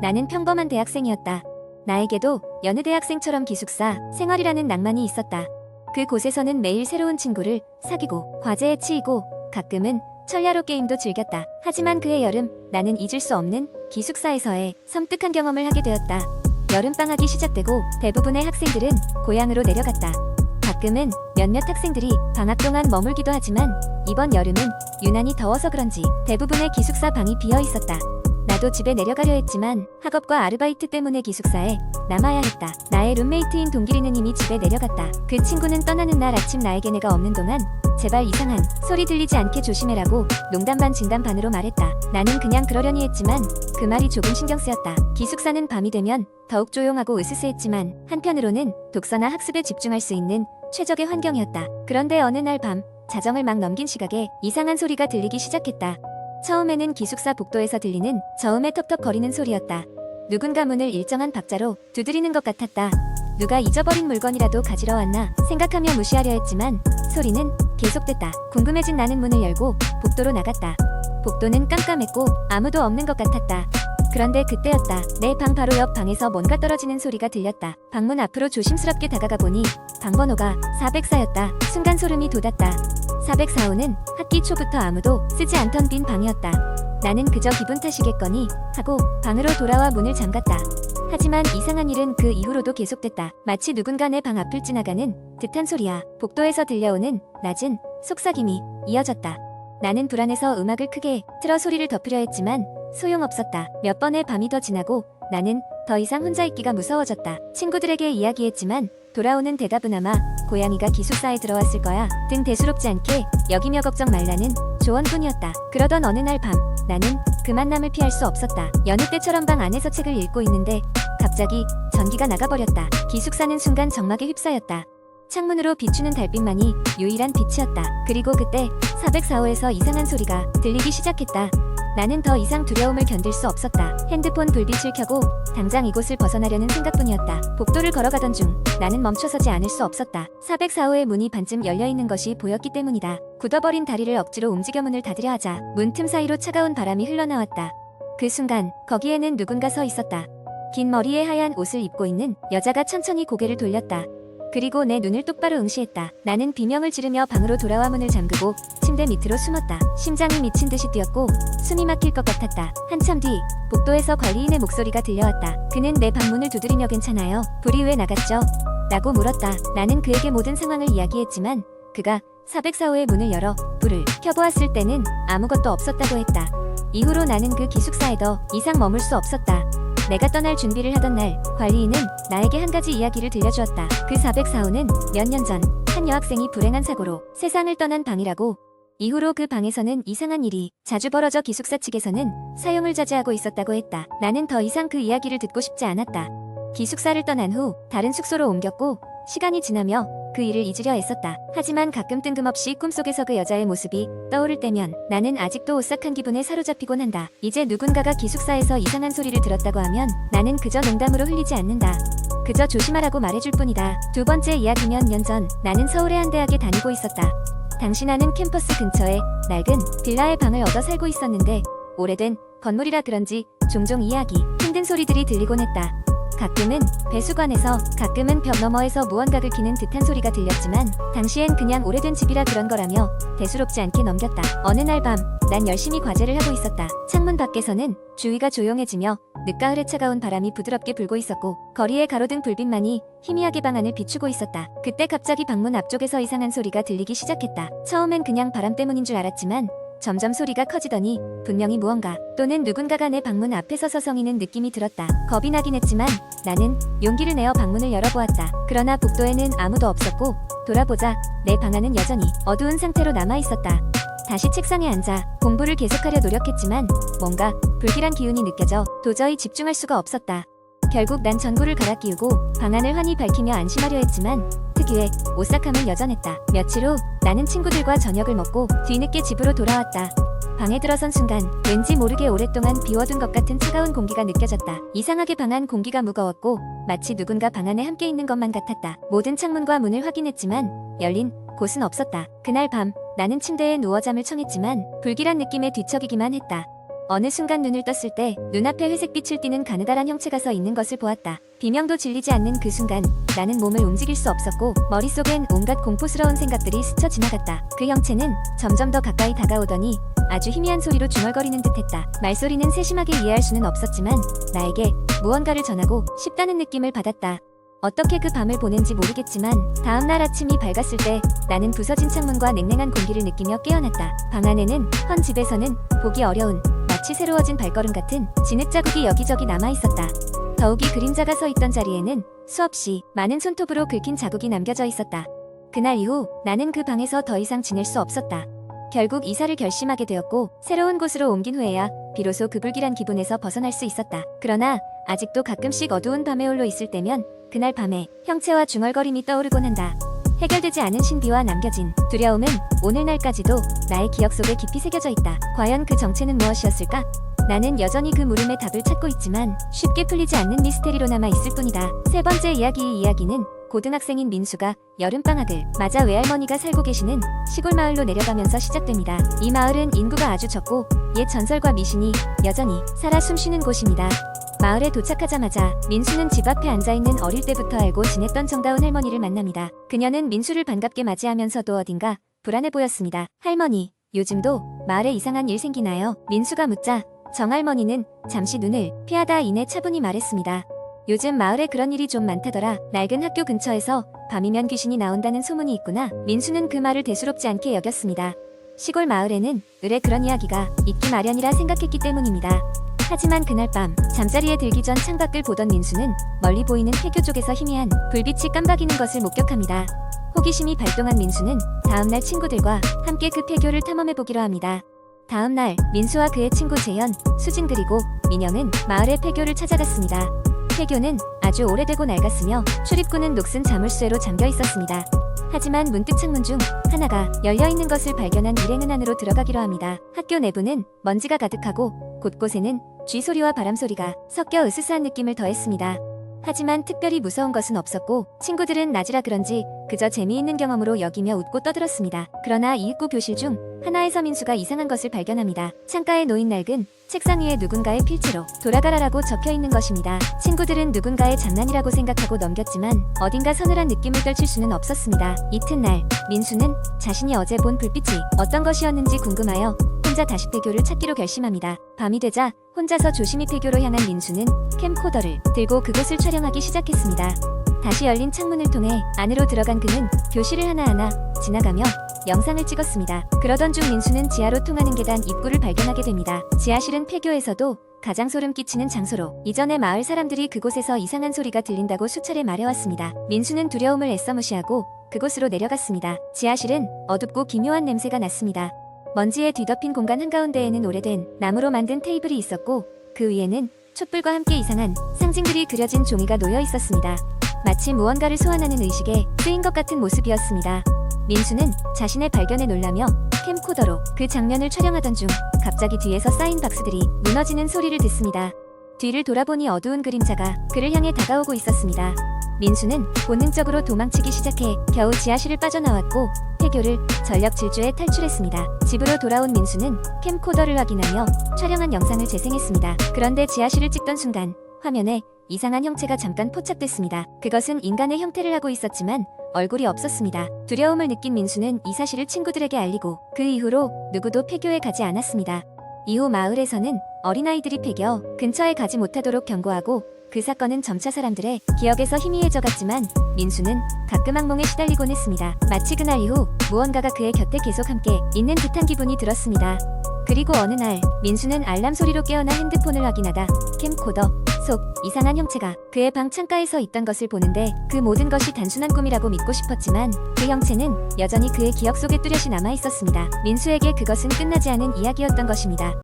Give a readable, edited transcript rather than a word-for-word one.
나는 평범한 대학생이었다. 나에게도 여느 대학생처럼 기숙사 생활이라는 낭만이 있었다. 그곳에서는 매일 새로운 친구를 사귀고 과제에 치이고 가끔은 철야로 게임도 즐겼다. 하지만 그해 여름, 나는 잊을 수 없는 기숙사에서의 섬뜩한 경험을 하게 되었다. 여름방학이 시작되고 대부분의 학생들은 고향으로 내려갔다. 가끔은 몇몇 학생들이 방학 동안 머물기도 하지만 이번 여름은 유난히 더워서 그런지 대부분의 기숙사 방이 비어 있었다. 나도 집에 내려가려 했지만 학업과 아르바이트 때문에 기숙사에 남아야 했다. 나의 룸메이트인 동길이는 이미 집에 내려갔다. 그 친구는 떠나는 날 아침 나에게 내가 없는 동안 제발 이상한 소리 들리지 않게 조심해라고 농담 반 진담 반으로 말했다. 나는 그냥 그러려니 했지만 그 말이 조금 신경 쓰였다. 기숙사는 밤이 되면 더욱 조용하고 으스스했지만 한편으로는 독서나 학습에 집중할 수 있는 최적의 환경이었다. 그런데 어느 날 밤 자정을 막 넘긴 시각에 이상한 소리가 들리기 시작했다. 처음에는 기숙사 복도에서 들리는 저음의 텁텁거리는 소리였다. 누군가 문을 일정한 박자로 두드리는 것 같았다. 누가 잊어버린 물건이라도 가지러 왔나 생각하며 무시하려 했지만 소리는 계속됐다. 궁금해진 나는 문을 열고 복도로 나갔다. 복도는 깜깜했고 아무도 없는 것 같았다. 그런데 그때였다. 내 방 바로 옆 방에서 뭔가 떨어지는 소리가 들렸다. 방문 앞으로 조심스럽게 다가가 보니 방번호가 404였다. 순간 소름이 돋았다. 404호는 학기 초부터 아무도 쓰지 않던 빈 방이었다. 나는 그저 기분 탓이겠거니 하고 방으로 돌아와 문을 잠갔다. 하지만 이상한 일은 그 이후로도 계속됐다. 마치 누군가 내 방 앞을 지나가는 듯한 소리야. 복도에서 들려오는 낮은 속삭임이 이어졌다. 나는 불안해서 음악을 크게 틀어 소리를 덮으려 했지만 소용없었다. 몇 번의 밤이 더 지나고 나는 더 이상 혼자 있기가 무서워졌다. 친구들에게 이야기했지만 돌아오는 대답은 아마 고양이가 기숙사에 들어왔을 거야 등 대수롭지 않게 여기며 걱정 말라는 조언뿐이었다. 그러던 어느 날 밤 나는 그 만남을 피할 수 없었다. 여느 때처럼 방 안에서 책을 읽고 있는데 갑자기 전기가 나가버렸다. 기숙사는 순간 정막에 휩싸였다. 창문으로 비추는 달빛만이 유일한 빛이었다. 그리고 그때 404호에서 이상한 소리가 들리기 시작했다. 나는 더 이상 두려움을 견딜 수 없었다. 핸드폰 불빛을 켜고 당장 이곳을 벗어나려는 생각뿐이었다. 복도를 걸어가던 중 나는 멈춰서지 않을 수 없었다. 404호의 문이 반쯤 열려있는 것이 보였기 때문이다. 굳어버린 다리를 억지로 움직여 문을 닫으려 하자 문 틈 사이로 차가운 바람이 흘러나왔다. 그 순간 거기에는 누군가 서 있었다. 긴 머리에 하얀 옷을 입고 있는 여자가 천천히 고개를 돌렸다. 그리고 내 눈을 똑바로 응시했다. 나는 비명을 지르며 방으로 돌아와 문을 잠그고 침대 밑으로 숨었다. 심장이 미친 듯이 뛰었고 숨이 막힐 것 같았다. 한참 뒤 복도에서 관리인의 목소리가 들려왔다. 그는 내 방문을 두드리며 괜찮아요? 불이 왜 나갔죠? 라고 물었다. 나는 그에게 모든 상황을 이야기했지만 그가 404호의 문을 열어 불을 켜보았을 때는 아무것도 없었다고 했다. 이후로 나는 그 기숙사에 더 이상 머물 수 없었다. 내가 떠날 준비를 하던 날 관리인은 나에게 한 가지 이야기를 들려주었다. 그 404호는 몇 년 전 한 여학생이 불행한 사고로 세상을 떠난 방이라고. 이후로 그 방에서는 이상한 일이 자주 벌어져 기숙사 측에서는 사용을 자제하고 있었다고 했다. 나는 더 이상 그 이야기를 듣고 싶지 않았다. 기숙사를 떠난 후 다른 숙소로 옮겼고 시간이 지나며 그 일을 잊으려 애썼다. 하지만 가끔 뜬금없이 꿈속에서 그 여자의 모습이 떠오를 때면 나는 아직도 오싹한 기분에 사로잡히곤 한다. 이제 누군가가 기숙사에서 이상한 소리를 들었다고 하면 나는 그저 농담으로 흘리지 않는다. 그저 조심하라고 말해줄 뿐이다. 두 번째 이야기 몇 년 전 나는 서울의 한 대학에 다니고 있었다. 당시 나는 캠퍼스 근처에 낡은 빌라의 방을 얻어 살고 있었는데 오래된 건물이라 그런지 종종 이야기, 힘든 소리들이 들리곤 했다. 가끔은 배수관에서 가끔은 벽 너머에서 무언가 긁히는 듯한 소리가 들렸지만 당시엔 그냥 오래된 집이라 그런 거라며 대수롭지 않게 넘겼다. 어느 날 밤 난 열심히 과제를 하고 있었다. 창문 밖에서는 주위가 조용해지며 늦가을의 차가운 바람이 부드럽게 불고 있었고 거리에 가로등 불빛만이 희미하게 방 안을 비추고 있었다. 그때 갑자기 방문 앞쪽에서 이상한 소리가 들리기 시작했다. 처음엔 그냥 바람 때문인 줄 알았지만 점점 소리가 커지더니 분명히 무언가 또는 누군가가 내 방문 앞에 서서 성이는 느낌이 들었다. 겁이 나긴 했지만 나는 용기를 내어 방문을 열어보았다. 그러나 복도에는 아무도 없었고 돌아보자 내 방 안은 여전히 어두운 상태로 남아있었다. 다시 책상에 앉아 공부를 계속하려 노력했지만 뭔가 불길한 기운이 느껴져 도저히 집중할 수가 없었다. 결국 난 전구를 갈아 끼우고 방안을 환히 밝히며 안심하려 했지만 특유의 오싹함은 여전했다. 며칠 후 나는 친구들과 저녁을 먹고 뒤늦게 집으로 돌아왔다. 방에 들어선 순간 왠지 모르게 오랫동안 비워둔 것 같은 차가운 공기가 느껴졌다. 이상하게 방 안 공기가 무거웠고 마치 누군가 방 안에 함께 있는 것만 같았다. 모든 창문과 문을 확인했지만 열린 곳은 없었다. 그날 밤 나는 침대에 누워 잠을 청했지만 불길한 느낌에 뒤척이기만 했다. 어느 순간 눈을 떴을 때 눈앞에 회색빛을 띠는 가느다란 형체가 서 있는 것을 보았다. 비명도 질리지 않는 그 순간 나는 몸을 움직일 수 없었고 머릿속엔 온갖 공포스러운 생각들이 스쳐 지나갔다. 그 형체는 점점 더 가까이 다가오더니 아주 희미한 소리로 중얼거리는 듯했다. 말소리는 세심하게 이해할 수는 없었지만 나에게 무언가를 전하고 싶다는 느낌을 받았다. 어떻게 그 밤을 보낸지 모르겠지만 다음날 아침이 밝았을 때 나는 부서진 창문과 냉랭한 공기를 느끼며 깨어났다. 방 안에는 헌 집에서는 보기 어려운 마치 새로워진 발걸음 같은 진흙 자국이 여기저기 남아있었다. 더욱이 그림자가 서 있던 자리에는 수없이 많은 손톱으로 긁힌 자국이 남겨져 있었다. 그날 이후 나는 그 방에서 더 이상 지낼 수 없었다. 결국 이사를 결심하게 되었고 새로운 곳으로 옮긴 후에야 비로소 그 불길한 기분에서 벗어날 수 있었다. 그러나 아직도 가끔씩 어두운 밤에 홀로 있을 때면 그날 밤에 형체와 중얼거림이 떠오르곤 한다. 해결되지 않은 신비와 남겨진 두려움은 오늘날까지도 나의 기억 속에 깊이 새겨져 있다. 과연 그 정체는 무엇이었을까? 나는 여전히 그 물음의 답을 찾고 있지만 쉽게 풀리지 않는 미스테리로 남아 있을 뿐이다. 세 번째 이야기. 이 이야기는 고등학생인 민수가 여름방학을 맞아 외할머니가 살고 계시는 시골 마을로 내려가면서 시작됩니다. 이 마을은 인구가 아주 적고 옛 전설과 미신이 여전히 살아 숨쉬는 곳입니다. 마을에 도착하자마자 민수는 집 앞에 앉아있는 어릴 때부터 알고 지냈던 정다운 할머니를 만납니다. 그녀는 민수를 반갑게 맞이하면서도 어딘가 불안해 보였습니다. 할머니, 요즘도 마을에 이상한 일 생기나요? 민수가 묻자 정할머니는 잠시 눈을 피하다 이내 차분히 말했습니다. 요즘 마을에 그런 일이 좀 많다더라. 낡은 학교 근처에서 밤이면 귀신이 나온다는 소문이 있구나. 민수는 그 말을 대수롭지 않게 여겼습니다. 시골 마을에는 의뢰 그런 이야기가 있기 마련이라 생각했기 때문입니다. 하지만 그날 밤 잠자리에 들기 전 창밖을 보던 민수는 멀리 보이는 폐교 쪽에서 희미한 불빛이 깜박이는 것을 목격합니다. 호기심이 발동한 민수는 다음날 친구들과 함께 그 폐교를 탐험해보기로 합니다. 다음날 민수와 그의 친구 재현, 수진 그리고 민영은 마을의 폐교를 찾아갔습니다. 폐교는 아주 오래되고 낡았으며 출입구는 녹슨 자물쇠로 잠겨 있었습니다. 하지만 문득 창문 중 하나가 열려있는 것을 발견한 일행은 안으로 들어가기로 합니다. 학교 내부는 먼지가 가득하고 곳곳에는 쥐소리와 바람소리가 섞여 으스스한 느낌을 더했습니다. 하지만 특별히 무서운 것은 없었고 친구들은 낮이라 그런지 그저 재미있는 경험으로 여기며 웃고 떠들었습니다. 그러나 이윽고 교실 중 하나에서 민수가 이상한 것을 발견합니다. 창가에 놓인 낡은 책상 위에 누군가의 필지로 돌아가라라고 적혀있는 것입니다. 친구들은 누군가의 장난이라고 생각하고 넘겼지만 어딘가 서늘한 느낌을 떨칠 수는 없었습니다. 이튿날 민수는 자신이 어제 본 불빛이 어떤 것이었는지 궁금하여 혼자 다시 폐교를 찾기로 결심합니다. 밤이 되자 혼자서 조심히 폐교로 향한 민수는 캠코더를 들고 그곳을 촬영하기 시작했습니다. 다시 열린 창문을 통해 안으로 들어간 그는 교실을 하나하나 지나가며 영상을 찍었습니다. 그러던 중 민수는 지하로 통하는 계단 입구를 발견하게 됩니다. 지하실은 폐교에서도 가장 소름 끼치는 장소로 이전에 마을 사람들이 그곳에서 이상한 소리가 들린다고 수차례 말해왔습니다. 민수는 두려움을 애써 무시하고 그곳으로 내려갔습니다. 지하실은 어둡고 기묘한 냄새가 났습니다. 먼지에 뒤덮인 공간 한가운데에는 오래된 나무로 만든 테이블이 있었고 그 위에는 촛불과 함께 이상한 상징들이 그려진 종이가 놓여 있었습니다. 마치 무언가를 소환하는 의식에 쓰인 것 같은 모습이었습니다. 민수는 자신의 발견에 놀라며 캠코더로 그 장면을 촬영하던 중 갑자기 뒤에서 쌓인 박스들이 무너지는 소리를 듣습니다. 뒤를 돌아보니 어두운 그림자가 그를 향해 다가오고 있었습니다. 민수는 본능적으로 도망치기 시작해 겨우 지하실을 빠져나왔고 폐교를 전력 질주해 탈출했습니다. 집으로 돌아온 민수는 캠코더를 확인하며 촬영한 영상을 재생했습니다. 그런데 지하실을 찍던 순간 화면에 이상한 형체가 잠깐 포착됐습니다. 그것은 인간의 형태를 하고 있었지만 얼굴이 없었습니다. 두려움을 느낀 민수는 이 사실을 친구들에게 알리고 그 이후로 누구도 폐교에 가지 않았습니다. 이후 마을에서는 어린아이들이 폐교 근처에 가지 못하도록 경고하고 그 사건은 점차 사람들의 기억에서 희미해져갔지만 민수는 가끔 악몽에 시달리곤 했습니다. 마치 그날 이후 무언가가 그의 곁에 계속 함께 있는 듯한 기분이 들었습니다. 그리고 어느 날 민수는 알람 소리로 깨어나 핸드폰을 확인하다 캠코더 속 이상한 형체가 그의 방 창가에 서 있던 것을 보는데 그 모든 것이 단순한 꿈이라고 믿고 싶었지만 그 형체는 여전히 그의 기억 속에 뚜렷이 남아 있었습니다. 민수에게 그것은 끝나지 않은 이야기였던 것입니다.